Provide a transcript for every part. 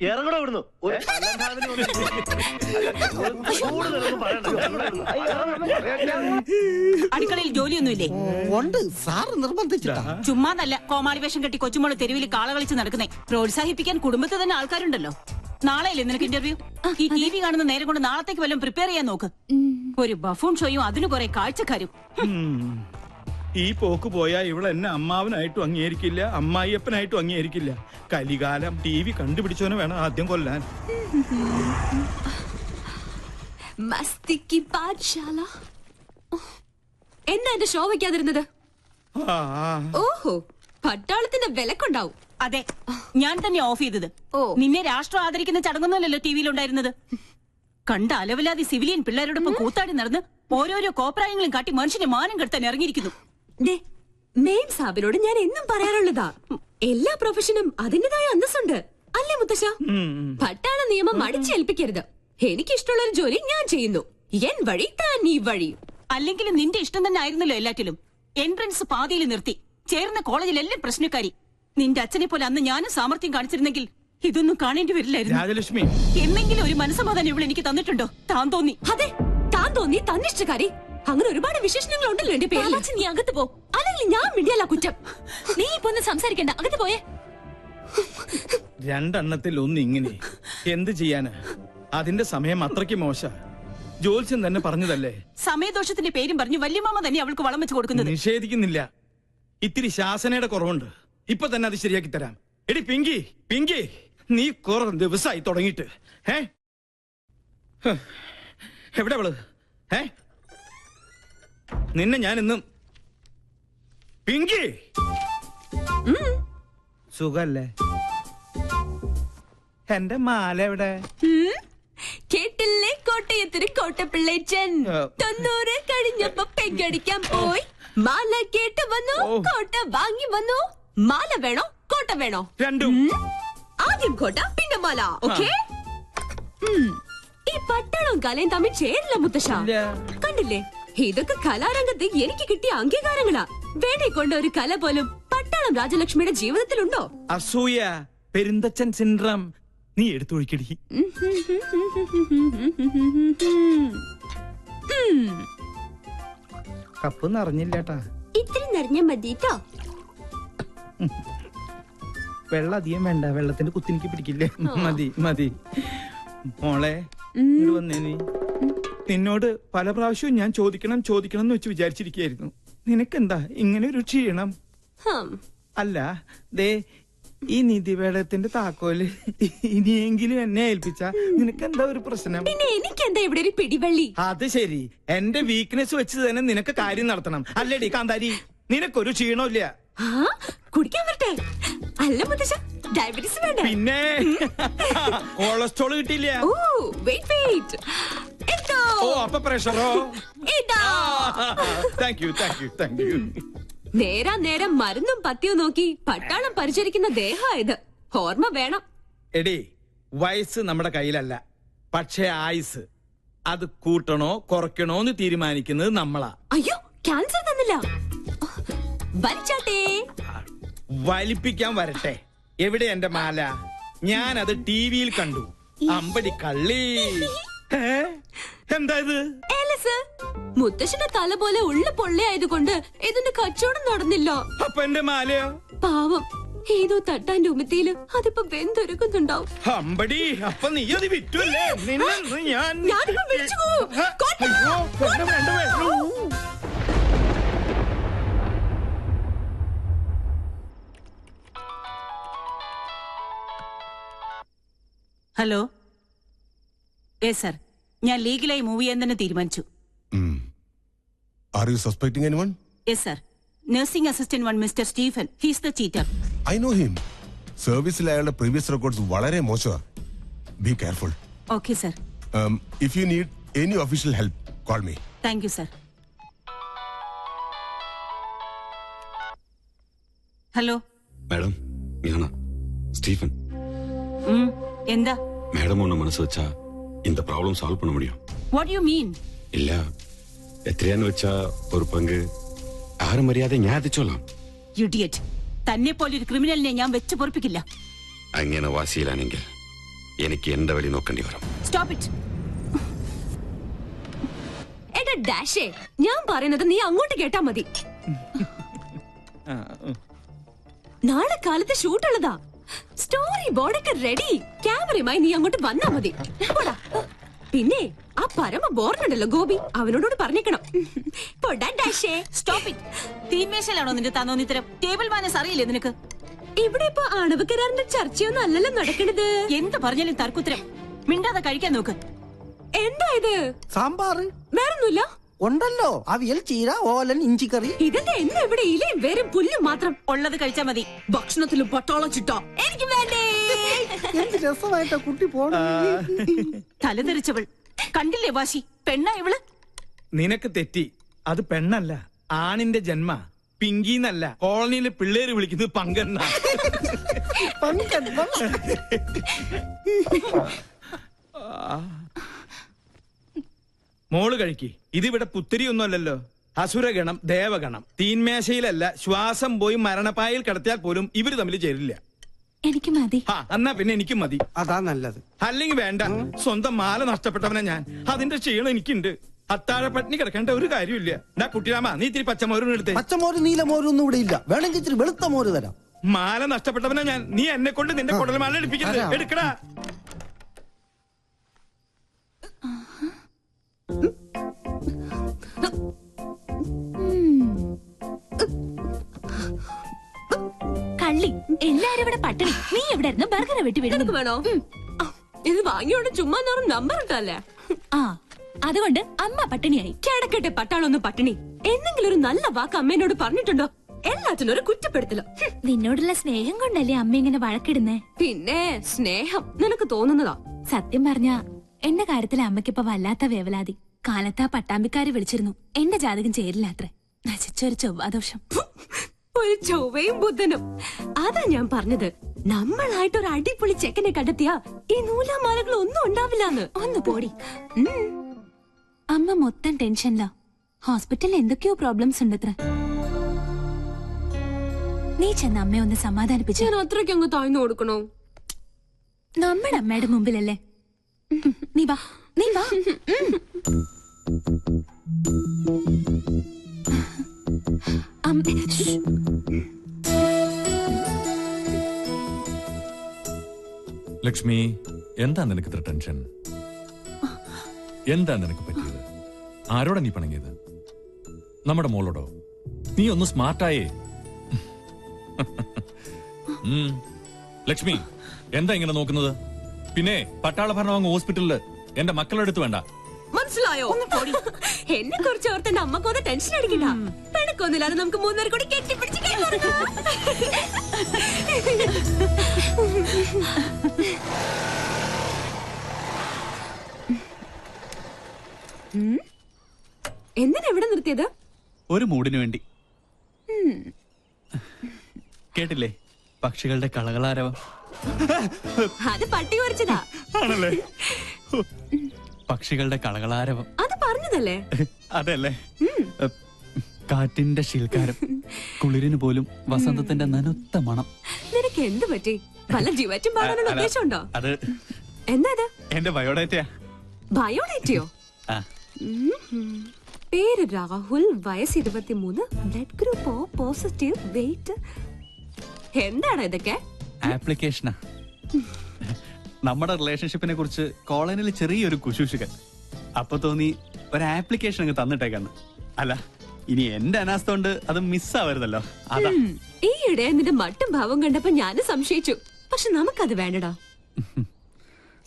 ഇറങ്ങണോ ഇവിടുന്നു? അടുക്കളയിൽ ജോലിയൊന്നുമില്ലേ? ഉണ്ട്, സാറ് നിർബന്ധിച്ചിട്ടാ. ചുമ്മാതല്ല കോമാളി വേഷം കെട്ടി കൊച്ചുമോള് തെരുവിൽ കാള കളിച്ച് നടക്കുന്നേ. പ്രോത്സാഹിപ്പിക്കാൻ കുടുംബത്തിൽ തന്നെ ആൾക്കാരുണ്ടല്ലോ. നാളെയല്ലേ നിനക്ക് ഇന്റർവ്യൂ? ഈ TV കാണുന്ന നേരം കൊണ്ട് നാളത്തേക്ക് വല്ലതും പ്രിപ്പയർ ചെയ്യാൻ നോക്ക്. ഒരു ബഫൂൺ ഷോയും അതിന് കുറെ കാഴ്ചക്കാരും. ഈ പോക്ക് പോയാ ഇവളെന്നെ അമ്മാവനായിട്ടും അംഗീകരിക്കില്ല, അമ്മായിയപ്പനായിട്ടും അംഗീകരിക്കില്ല. കലികാലം. TV കണ്ടുപിടിച്ചവനെ വേണം ആദ്യം കൊല്ലാൻ. മസ്തിക്ക് പാഠശാല. എന്താ എന്റെ ഷോ വയ്ക്കാതിരുന്നത്? ഓഹോ, പട്ടാളത്തിന്റെ വിലക്കുണ്ടാവും. അതെ, ഞാൻ തന്നെ ഓഫ് ചെയ്തത്. നിന്നെ രാഷ്ട്രം ആദരിക്കുന്ന ചടങ്ങൊന്നുമല്ലല്ലോ TVയിലുണ്ടായിരുന്നത്. കണ്ട അലവലാതി സിവിലിയൻ പിള്ളേരോടൊപ്പം കൂത്താടി നടന്ന് ഓരോരോ കോപ്രായങ്ങളും കാട്ടി മനുഷ്യനെ മാനം കെടുത്താൻ ഇറങ്ങിയിരിക്കുന്നു. മെയിൻ സാബിനോട് ഞാൻ എന്നും പറയാറുള്ളതാ, എല്ലാ പ്രൊഫഷനും അതിന്റേതായ അന്തസ്സുണ്ട് അല്ലേ മുത്തശ്ശ? പട്ടാള നിയമം അടിച്ചേൽപ്പിക്കരുത്. എനിക്കിഷ്ടമുള്ള ഒരു ജോലി ഞാൻ ചെയ്യുന്നു. എൻ വഴി താൻ ഈ വഴി. അല്ലെങ്കിലും നിന്റെ ഇഷ്ടം തന്നെ ആയിരുന്നല്ലോ എല്ലാറ്റിലും. എൻട്രൻസ് പാതിയിൽ നിർത്തി. ചേർന്ന കോളേജിലെല്ലാം പ്രശ്നക്കാരി. നിന്റെ അച്ഛനെ പോലെ അന്ന് ഞാനും സാമർത്ഥ്യം കാണിച്ചിരുന്നെങ്കിൽ ഇതൊന്നും കാണേണ്ടി വരില്ലായിരുന്നു. എന്നെങ്കിലും ഒരു മനസ്സമാധാനം ഇവിടെ എനിക്ക് തന്നിട്ടുണ്ടോ? താൻ തോന്നി. അതെ, താൻ തോന്നി, തന്നിഷ്ടക്കാരി. അങ്ങനെ ഒരുപാട് വിശേഷണങ്ങൾ ഉണ്ടല്ലോ എന്റെ പേരിൽ. നീ അകത്ത് പോ, അല്ലെങ്കിൽ ഞാൻ മിണ്ടിയല്ല കുറ്റം. നീ ഇപ്പൊ ഒന്ന് സംസാരിക്കണ്ട, അകത്ത് പോയേ. രണ്ടെണ്ണത്തിൽ ഒന്ന് ഇങ്ങനെ എന്ത് ചെയ്യാന്? അതിന്റെ സമയം അത്രയ്ക്ക് മോശ. ജോത്സ്യൻ തന്നെ പറഞ്ഞതല്ലേ. സമയദോഷത്തിന്റെ പേരും പറഞ്ഞു വല്യമാമ തന്നെ അവൾക്ക് വളം വെച്ച് കൊടുക്കുന്നത്. നിഷേധിക്കുന്നില്ല, ഇത്തിരി ശാസനയുടെ കുറവുണ്ട്. ഇപ്പൊ തന്നെ അത് ശരിയാക്കി തരാം. എടി പിങ്കി, പിങ്കി, നീ കുറെ ദിവസമായി തുടങ്ങിയിട്ട്. എവിടെ അവള്? നിന്നെ ഞാൻ ഇന്നും. പിങ്കി, സുഖല്ലേ? എന്റെ മാല എവിടെ? കേട്ടില്ലേ കോട്ടയത്തിന് കോട്ടപ്പിള്ളേച്ചൻ 90 കഴിഞ്ഞപ്പോ പെങ്കടിക്കാൻ പോയി. മാല കേട്ട് വന്നു, കോട്ട വാങ്ങി വന്നു. മാല വേണോ കോട്ട വേണോ? രണ്ടും. ആദ്യം കോട്ട പിന്നെ മാല. ഓക്കേ. ഈ പട്ടാളവും കലയും തമ്മിൽ ചേരില്ല മുത്തശ്ശ. കണ്ടില്ലേ, ഇതൊക്കെ കലാരംഗത്ത് എനിക്ക് കിട്ടിയ അംഗീകാരങ്ങളാ. വേണേ കൊണ്ട് ഒരു കല പോലും പട്ടാളം രാജലക്ഷ്മിയുടെ ജീവിതത്തിലുണ്ടോ? അസൂയ, പെരുന്തച്ചൻ സിൻഡ്രം. നീ എടുത്തൊഴിക്കടി. കപ്പ് നിറഞ്ഞില്ലേട്ടാ. ഇത്തിരി നിറഞ്ഞ മതിട്ടോ. വെള്ളം അധികം വേണ്ട, വെള്ളത്തിന്റെ കുത്തിനിക്ക് പിടിക്കില്ലേ. മതി മതി. മോളെ ഇങ്ങോട്ട് വന്നേ. നീ നിന്നോട് പല പ്രാവശ്യവും ഞാൻ ചോദിക്കണം ചോദിക്കണം എന്ന് വെച്ച് വിചാരിച്ചിരിക്കുകയായിരുന്നു. നിനക്കെന്താ ഇങ്ങനെ ഒരു ക്ഷീണം? അല്ല, ദേ ഈ നിധിവേടത്തിന്റെ താക്കോല് ഇനിയെങ്കിലും എന്നെ ഏൽപ്പിച്ച നിനക്കെന്താ ഒരു പ്രശ്നം? പിന്നെ എനിക്കെന്താ ഇവിടെ ഒരു പിടിവള്ളി? അത് ശരി, എന്റെ വീക്ക്നെസ് വെച്ച് തന്നെ നിനക്ക് കാര്യം നടത്തണം അല്ലേടി കാന്താരി? നിനക്കൊരു ക്ഷീണമില്ല. കുടിക്കാൻ വരട്ടെ? അല്ല മുത്തശ്ശ, ഡയബറ്റീസ് വേണ്ട. പിന്നെ കൊളസ്ട്രോൾ കിട്ടിയില്ല. അപ്പൊ പ്രഷറോ? Thank you thank you thank you. നേരാ നേരം മരുന്നും പത്തിയും നോക്കി പട്ടാളം പരിചരിക്കുന്ന ദേഹമായത്. ഓർമ്മ വേണം. എടി, വയസ്സ് നമ്മുടെ കയ്യിലല്ല, പക്ഷേ ആയുസ് അത് കൂട്ടണോ കുറയ്ക്കണോ എന്ന് തീരുമാനിക്കുന്നത് നമ്മളാ. അയ്യോ, ക്യാൻസർ തന്നില്ല. വലിച്ചാട്ടേ. വലിപ്പിക്കാൻ വരട്ടെ. എവിടെ എന്റെ മാല? ഞാനത് TVയിൽ കണ്ടു. അമ്പടി കള്ളി. എന്താ ഇത്? മുത്തശ്ശന്റെ തല പോലെ ഉള്ള പൊള്ളയായതുകൊണ്ട് ഇതിന്റെ കച്ചവടം നടന്നില്ല. അപ്പൊ എന്റെ മാലയോ? പാവം, ഏതോ തട്ടാന്റെ ഉമിത്തിയില് അതിപ്പോ വെന്തൊരുക്കുന്നുണ്ടാവും. അമ്പടി, അപ്പൊ നീ അത് വിറ്റല്ലേ? ഞാനിപ്പോ വിളിച്ചു പോകും. ഹലോ. സർ, ഞാൻ ലീഗലായി മൂവ് ചെയ്യാൻ തന്നെ തീരുമാനിച്ചു. Are you suspecting anyone? Yes, sir. Nursing assistant one, Mr. Stephen. He's the cheater. I know him. സർവീസിൽ അയാളുടെ പ്രീവിയസ് റെക്കോർഡ്സ് വളരെ മോശമാണ്. Be careful. Okay, sir. If you need any official help, call me. Thank you, sir. Hello madam, ഞാനാ Stephen. എന്താ madam ஒன்னு மனசு வச்சா இந்த ப்ராப்ளம் சால்வ் பண்ண முடியும். What do you mean? இல்ல, എത്രയാന്ന് വെച്ചാ ഒരു പങ്ക് ആരും മര്യാദ ഞാൻ എത്തിച്ചോളാം. Idiot. തന്നെ പോലെ ഒരു ക്രിമിനലിനെ ഞാൻ വെച്ച് പൊറപ്പിക്കില്ല. അങ്ങനെ വാശിയിലാണെങ്കിൽ എനിക്ക് എന്റെ വഴി നോക്കേണ്ടി വരും. Stop it. എടാ ഡാഷേ, ഞാൻ പറയുന്നത് നീ അങ്ങോട്ട് കേട്ടാ മതി. നാളെ കാലത്ത് ഷൂട്ടുള്ളതാ. സ്റ്റോറി ബോർഡൊക്കെ റെഡി. ക്യാമറയുമായി നീ അങ്ങോട്ട് വന്നാ മതി. പോടാ. പിന്നെ ആ പരമ ബോർഡുണ്ടല്ലോ ഗോപി, അവനോട് പറഞ്ഞേക്കണം. പോടാ ഡാഷേ. Stop it. തീന്മേശയിലാണോ നിന്റെ താന്നോന്നിത്തരം? ടേബിൾ മാനസ് അറിയില്ലേ നിനക്ക്? ഇവിടെ ഇപ്പൊ ആണവ കരാറിന്റെ ചർച്ചയൊന്നും അല്ലല്ലോ നടക്കണത്. എന്ത് പറഞ്ഞാലും തർക്കുത്തരം. മിണ്ടാതെ കഴിക്കാൻ നോക്ക്. എന്താ ഇത്? സാമ്പാറ് വേറൊന്നുമില്ല. ഉണ്ടല്ലോ, അവിയൽ, ചീര, ഓലൻ, ഇഞ്ചിക്കറി. ഇതിന്റെ എന്നെ ഇവിടെ ഇലയും വേറെ പുല്ലും മാത്രം. ഉള്ളത് കഴിച്ചാ മതി. ഭക്ഷണത്തിലും പട്ടാളം ചിട്ട എനിക്ക് വേണ്ടേ. എന്ത് രസമായിട്ടാ കുട്ടി പോണ. തലതെറിച്ചവൾ കണ്ടില്ലേ വാശി? പെണ്ണാ ഇവള്? നിനക്ക് തെറ്റി. അത് പെണ്ണല്ല, ആണിന്റെ ജന്മ. പിങ്കിന്നല്ല. കോളനിയിലെ പിള്ളേര് വിളിക്കുന്നത് പങ്കെണ്ണ. മോള് കഴിക്ക്. ഇതിവിടെ പുത്തിരിയൊന്നും അല്ലല്ലോ. അസുരഗണം, ദേവഗണം. തീന്മേശയിലല്ല, ശ്വാസം പോയി മരണപ്പായിൽ കിടത്തിയാൽ പോലും ഇവര് തമ്മിൽ ചേരില്ല. എനിക്ക് മതി. എന്നാ പിന്നെ എനിക്കും മതി. അതാ നല്ലത്. അല്ലെങ്കിൽ വേണ്ട. സ്വന്തം മാല നഷ്ടപ്പെട്ടവനെ ഞാൻ. അതിന്റെ ക്ഷീണം എനിക്കുണ്ട്. അത്താഴ പട്ടിണി കിടക്കേണ്ട ഒരു കാര്യമില്ല. എന്നാ കുട്ടിരാമ, നീ ഇത്തിരി പച്ചമോരും എടുത്തേ. പച്ചമോര് നീലമോരും ഒന്നും ഇവിടെ ഇല്ല. വേണമെങ്കിൽ ഇച്ചിരി വെളുത്ത മോര് തരാം. മാല നഷ്ടപ്പെട്ടവനെ ഞാൻ. നീ എന്നെ കൊണ്ട് നിന്റെ കുടൽമാല എടുപ്പിക്കരുത്. എടുക്കടാ. കള്ളി, എല്ലാരും ഇവിടെ പട്ടിണി. നീ എവിടെ ഇരുന്ന് ബർഗർ വെട്ടി വീടുന്നത് വേണോ? ഇത് വാങ്ങിയോണ്ട് ചുമ്മാ നമ്പർ ഇട്ടല്ലേ. ആ, അതുകൊണ്ട് അമ്മ പട്ടിണിയായി. കിടക്കട്ടെ പട്ടാളൊന്നും പട്ടിണി. എന്തെങ്കിലും ഒരു നല്ല വാക്ക് അമ്മേനോട് പറഞ്ഞിട്ടുണ്ടോ? എല്ലാത്തിനും ഒരു കുറ്റപ്പെടുത്തലോ. നിന്നോടുള്ള സ്നേഹം കൊണ്ടല്ലേ അമ്മ ഇങ്ങനെ വഴക്കിടുന്നേ? പിന്നെ സ്നേഹം നിനക്ക് തോന്നുന്നതാ. സത്യം പറഞ്ഞ എന്റെ കാര്യത്തിൽ അമ്മയ്ക്കിപ്പോ വല്ലാത്ത വേവലാതി. കാലത്താ പട്ടാമ്പിക്കാര് വിളിച്ചിരുന്നു. എന്റെ ജാതകം ചേരില്ലാത്രേ. നശിച്ചൊരു ചൊവ്വാദോഷം. ഒരു ചൊവ്വയും ബുധനും. അതാ ഞാൻ പറഞ്ഞത്, നമ്മളായിട്ട് ഒരു അടിപൊളി ചെക്കനെ കണ്ടെത്തിയാ ഈ നൂലാമാലകൾ ഒന്നും ഉണ്ടാവില്ലാന്ന്. ഒന്ന് പോടി. അമ്മ മൊത്തം ടെൻഷനിലാ. ഹോസ്പിറ്റലിൽ എന്തൊക്കെയോ പ്രോബ്ലംസ് ഉണ്ടത്ര. നീ ചെന്ന് അമ്മയെ ഒന്ന് സമാധാനിപ്പിച്ചു. ഞാൻ അത്രയ്ക്ക് അങ്ങ് താഴ്ന്നു കൊടുക്കണോ? നമ്മുടെ അമ്മയുടെ മുമ്പിലല്ലേ. നീ വാ, നീ വാ. ലക്ഷ്മി, എന്താ നിനക്ക് ഇത്ര ടെൻഷൻ? എന്താ നിനക്ക് പറ്റിയത്? ആരോടാ നീ പിണങ്ങിയത്? നമ്മുടെ മോളോടോ? നീ ഒന്ന് സ്മാർട്ടായേ. ലക്ഷ്മി, എന്താ ഇങ്ങനെ നോക്കുന്നത്? പിന്നെ പട്ടാള ഭരണം അങ്ങ് ഹോസ്പിറ്റലില് എന്റെ മക്കളുടെ അടുത്ത് വേണ്ട. മനസ്സിലായോ? എന്നെ കുറിച്ച് ഓർത്ത് എന്റെ അമ്മക്കൊന്ന് ടെൻഷൻ അടിക്കണ്ട. പിണക്കൊന്നുമില്ലാതെ നമുക്ക് മൂന്നുപേർ കൂടി കെട്ടിപ്പിടിച്ച് എന്തിനാ എവിടെ നിർത്തിയത്? ഒരു മൂടിനു വേണ്ടി. കേട്ടില്ലേ പക്ഷികളുടെ കളകളാരവം? അത് പട്ടി വരച്ചതാ. ആണല്ലേ? പക്ഷികളുടെ കളകളാരവം അത് പറഞ്ഞതല്ലേ? അതല്ലേ? കാറ്റിന്റെ ശീൽക്കാരം, കുളിരിന് പോലും വസന്തത്തിന്റെ നനുത്ത മണം. നിനക്ക് എന്ത് പറ്റി? വല്ല ജിവാറ്റും പാടാനുള്ള ഉദ്ദേശമുണ്ടോ? അത് എന്താ ഇത്? എന്റെ ബയോഡേറ്റയാ. ബയോഡേറ്റയോ? പേര് രാഹുൽ, വയസ്സ് 23, blood group O positive, weight. എന്താണ് ഇതൊക്കെ? ആപ്ലിക്കേഷനാ. നമ്മുടെ റിലേഷൻഷിപ്പിനെ കുറിച്ച് കോളനിയിൽ ചെറിയൊരു കുശൂഷുകൻ. അപ്പൊ തോന്നി ഒരു ആപ്ലിക്കേഷൻ അങ്ങ് തന്നിട്ടേക്കാന്ന്. അല്ല, ഇനി എന്റെ അനാസ്ഥ കൊണ്ട് അത് മിസ്സാവരുതല്ലോ. അതാ. ഈയിടെ നിന്റെ മട്ടും ഭാവം കണ്ടപ്പോ ഞാനും സംശയിച്ചു. പക്ഷെ നമുക്കത് വേണ്ടടാ.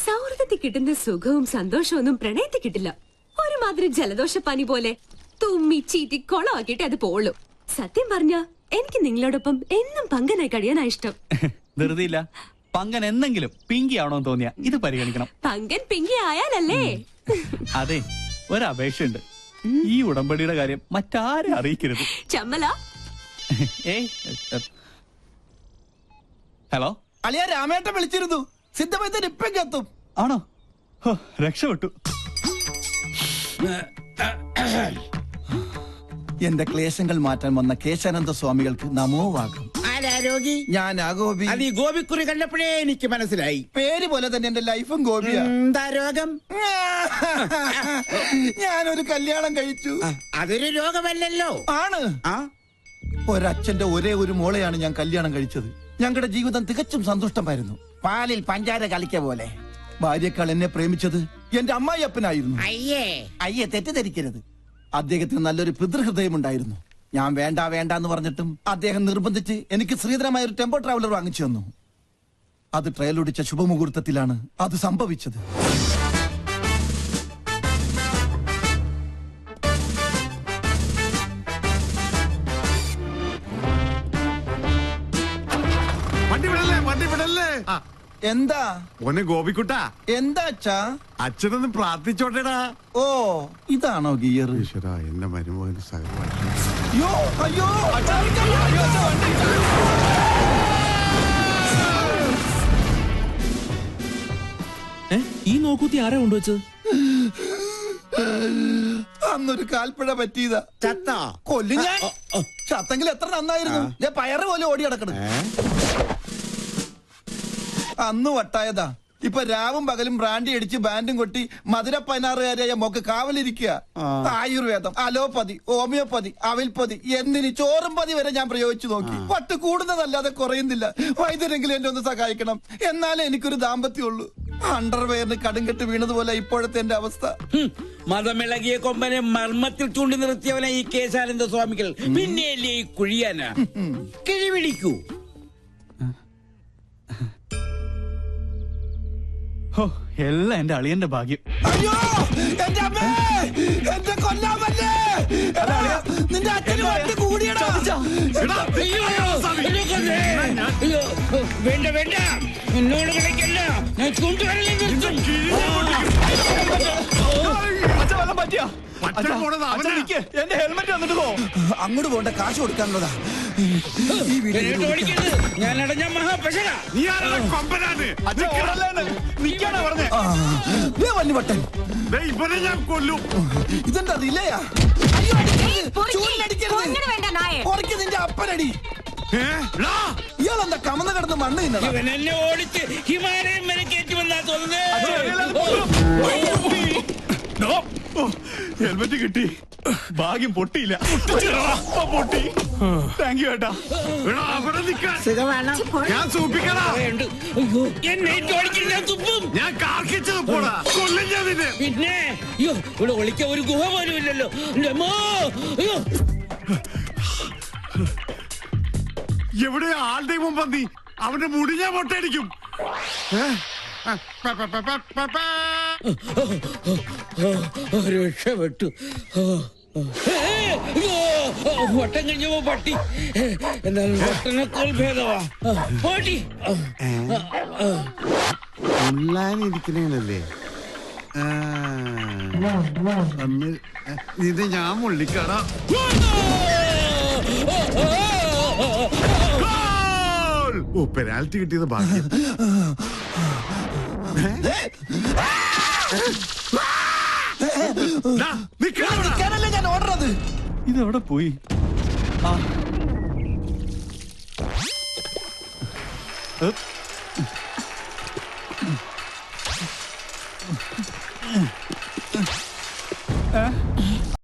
സൗഹൃദത്തിൽ കിട്ടുന്ന സുഖവും സന്തോഷവും ഒന്നും പ്രണയത്തിൽ കിട്ടില്ല. ഒരുമാതിരി ജലദോഷപ്പനി പോലെ തുമ്മി ചീറ്റി കൊളമാക്കിയിട്ട് അത് പോളൂ. സത്യം പറഞ്ഞ എനിക്ക് നിങ്ങളോടൊപ്പം എന്നും പങ്കനായി കഴിയാനാ ഇഷ്ടം. ധൃതിയില്ല. പങ്കൻ എന്തെങ്കിലും പിങ്കി ആണോന്ന് തോന്നിയാ ഇത് പരിഗണിക്കണം. പങ്കൻ പിങ്കി ആയാലല്ലേ? അതെ, ഒരപേക്ഷയുണ്ട്. ഈ ഉടമ്പടിയുടെ കാര്യം മറ്റാരും അറിയിക്കരുത്. ചമ്മല. ഹലോ, അളിയ രാമേട്ടൻ വിളിച്ചിരുന്നു. സിദ്ധമൈത്തൻ ഇപ്പം എത്തും. ആണോ? രക്ഷപ്പെട്ടു. എന്റെ ക്ലേശങ്ങൾ മാറ്റാൻ വന്ന കേശാനന്ദ സ്വാമികൾക്ക് നമോവാകം. ആരാരോഗി? ഞാനാ ഗോപി. അത് ഈ ഗോപിക്കുറി കണ്ടപ്പോഴേ എനിക്ക് മനസ്സിലായി. പേര് പോലെ തന്നെ എന്റെ ലൈഫും ഗോപിയാ. എന്താ രോഗം? ഞാനൊരു കല്യാണം കഴിച്ചു. അതൊരു രോഗമല്ലല്ലോ. ആണ്. ഒരച്ഛന്റെ ഒരേ ഒരു മോളെയാണ് ഞാൻ കല്യാണം കഴിച്ചത്. ഞങ്ങളുടെ ജീവിതം തികച്ചും സന്തുഷ്ടമായിരുന്നു. പാലിൽ പഞ്ചാര കളിക്ക പോലെ. ഭാര്യക്കാൾ എന്നെ പ്രേമിച്ചത് എന്റെ അമ്മായിയപ്പനായിരുന്നു. അയ്യേ തെറ്റിദ്ധരിക്കരുത്. അദ്ദേഹത്തിന് നല്ലൊരു പിതൃഹൃദയമുണ്ടായിരുന്നു. ഞാൻ വേണ്ട വേണ്ട എന്ന് പറഞ്ഞിട്ടും അദ്ദേഹം നിർബന്ധിച്ച് എനിക്ക് ശ്രീധരമായ ഒരു ടെമ്പോ ട്രാവലർ വാങ്ങിച്ചു തന്നു. അത് ട്രയലൊടിച്ച ശുഭമുഹൂർത്തത്തിലാണ് അത് സംഭവിച്ചത്. എന്താ ഓനെ ഗോപിക്കുട്ട? എന്താ അച്ഛാ? അച്ഛനൊന്ന് പ്രാർത്ഥിച്ചോട്ടേടാ. ഓ ഇതാണോ ഗിയർ? ഈശ്വരാ, എന്റെ മരുമകന് സഹപാഠി. അയ്യോ അയ്യോ ഈ നോക്കൂത്തി ആരാ കൊണ്ടുവച്ചത്? അന്നൊരു കാൽപ്പഴ പറ്റിയതാ. ചത്ത കൊല്ലു ഞാൻ. ചത്തെങ്കിൽ എത്ര നന്നായിരുന്നു. ഞാൻ പയറ് പോലെ ഓടി കിടക്കണം. അന്ന് വട്ടായതാ. ഇപ്പൊ രാവും പകലും ബ്രാൻഡി അടിച്ച് ബാൻഡും കൊട്ടി മധുര 16-കാരിയായ മോക്ക് കാവലിരിക്കുക. ആയുർവേദം, അലോപ്പതി, ഹോമിയോപ്പതി, അവിൽപ്പതി, എന്തിന് ചോറും പതി വരെ ഞാൻ പ്രയോഗിച്ചു നോക്കി. പട്ട് കൂടുന്നതല്ലാതെ കുറയുന്നില്ല. വൈദ്യരെങ്കിലും എന്നെ ഒന്ന് സഹായിക്കണം. എന്നാലേ എനിക്കൊരു ദാമ്പത്യമുള്ളൂ. അണ്ടർവെയറിന് കടുങ്കെട്ട് വീണതുപോലെ ഇപ്പോഴത്തെ എന്റെ അവസ്ഥ. മതമിളകിയ കൊമ്പനെ മർമ്മത്തിൽ ചൂണ്ടി നിർത്തിയവനെ ഈ കേശാനന്ദ സ്വാമികൾ പിന്നെയല്ലേ ഈ കുഴിയാന കിഴിപിടിക്കൂ. എല്ലാം എന്റെ അളിയന്റെ ഭാഗ്യം. അയ്യോ എന്റെ അമ്മേ, എന്റെ കൊല്ലാമല്ലേ. നിന്റെ അച്ഛന് വണ്ടി കൂടിയടാ. വേണ്ട വേണ്ട, എന്നോട് കളിക്കല്ല. ഞാൻ ചൂണ്ടുവരലേ നിർത്തും. എന്റെ ഹെൽമെറ്റ് വന്നിട്ട് പോ. അങ്ങോട്ട് പോണ്ട, കാശ് കൊടുക്കാനുള്ളതാ. ഞാൻ അടഞ്ഞ മഹാപശക. വല്ലുവട്ടൻ ഇവനെ ഞാൻ കൊല്ലും. ഇതെന്താ റിലയാ? കുറയ്ക്ക് നിന്റെ അപ്പനടി. ഇയാളെന്താ കമന്ന് കിടന്ന് മണ്ണ് തിന്നണം. ഇവൻ എന്നെ ഓടിച്ച് ഹിമാലയം വരെ കയറ്റുമെന്നാ തോന്നുന്നത്. ഹെൽമെറ്റ് കിട്ടി. ഭാഗ്യം പൊട്ടിയില്ല. പൊട്ടി. താങ്ക് യു ഏട്ടാ. ഞാൻ സൂപ്പിക്കടാ. എന്നെ ഓടിക്കുന്ന തുപ്പും. ഞാൻ കാർക്കിച്ചത് പോടാ. കൊല്ലും ഞാൻ നിന്നെ. പിന്നെ അയ്യോ, ഇവിടെ ഒളിക്കാൻ ഒരു ഗുഹ പോലും ഇല്ലല്ലോ. എവിടെ ആളുടെ മുമ്പ് നീ അവന്റെ മുടി ഞാൻ പൊട്ടടിക്കും. രക്ഷപ്പെട്ടു. വട്ടം കഴിഞ്ഞപ്പോ പട്ടി. എന്നാലും വട്ടനേക്കാൾ ഭേദമാ പട്ടി. ഉള്ളാനിരിക്കണേനല്ലേ ഇത് ഞാൻ മുള്ളിക്കട. ഓ, പെനാൽറ്റി കിട്ടിയത് ഭാഗ്യം. ഞാൻ ഓർഡറത്. ഇതെവിടെ പോയി? ആ